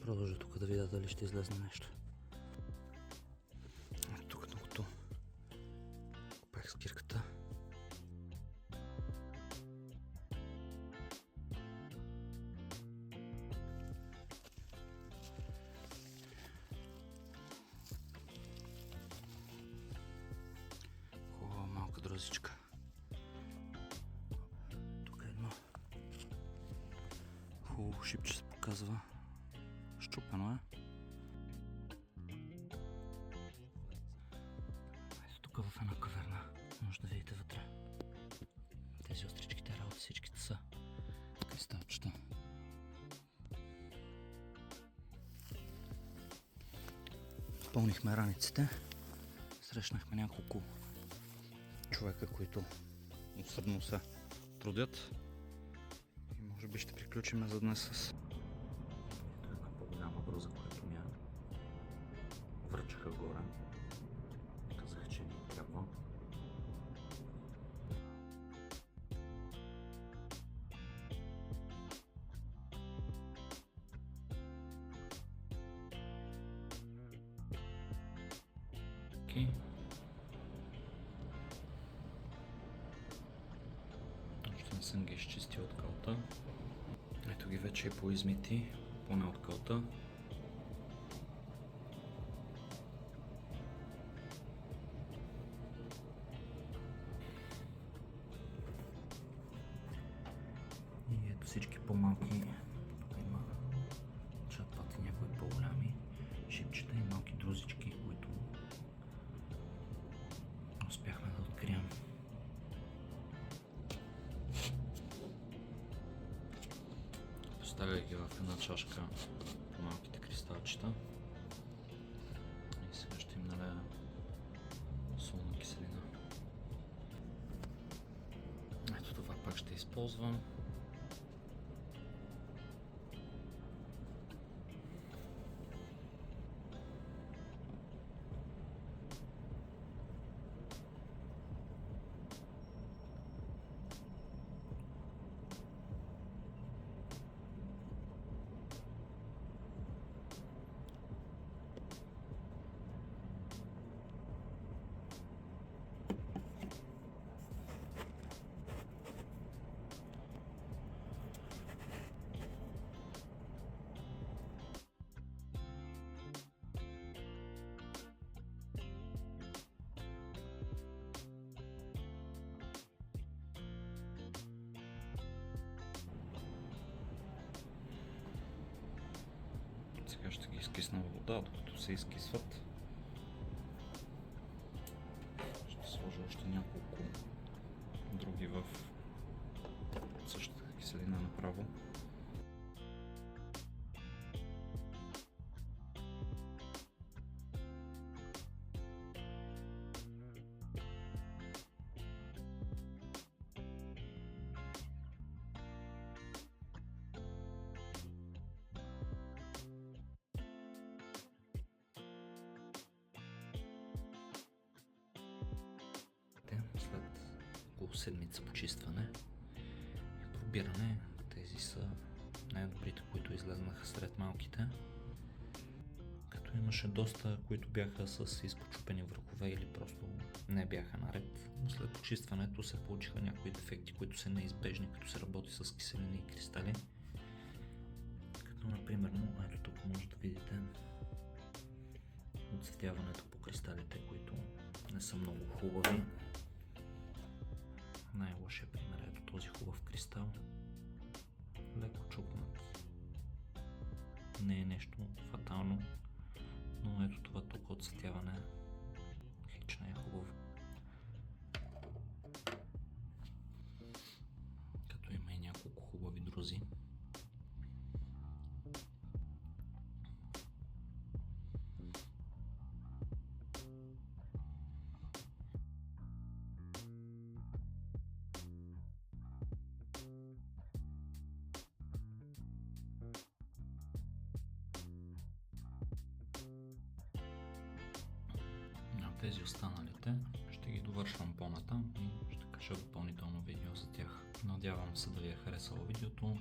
Продължа тук да видя дали ще излезне нещо. Тук докато купех скирката. Хубава малка дрозичка. Тук е едно хубаво шипче се показва. Щупено е. Ето тук в една каверна може да видите вътре. Тези остричките работи всичките са кристалчета. Пълнихме раниците. Срещнахме няколко човека, които усърдно се трудят. И може би ще приключим за днес с една по-голяма бруза, която ми я връчаха горе. Казах, че ни трябва. Окей. Още не съм ги изчистил от калта. Ето ги вече поизмити, поне от калта. И ето всички по-малки. Тук има чатпати, някои по-голями шипчета и малки друзички, които успяхме да открием. Поставя ги в една чашка малките кристалчета и сега ще им налея солна киселина. Ето това пак ще използвам. Сега ще ги изкисна в вода, докато се изкисват. Ще сложа още няколко други в същата киселина направо. След около седмица почистване и пробиране, тези са най-добрите, които излезнаха сред малките. Като имаше доста, които бяха с изпочупени върхове или просто не бяха наред. Но след почистването се получиха някои дефекти, които са неизбежни, като се работи с киселини и кристали. Като например, ето тук може да видите отцветяването по кристалите, които не са много хубави. Най-лошия пример е ето този хубав кристал. Леко чупнат. Не е нещо фатално, но ето това тук отцветяване хич не е хубаво. Като има и няколко хубави друзи. Тези останалите ще ги довършвам по-натам и ще кажа допълнително видео за тях. Надявам се да ви е харесало видеото.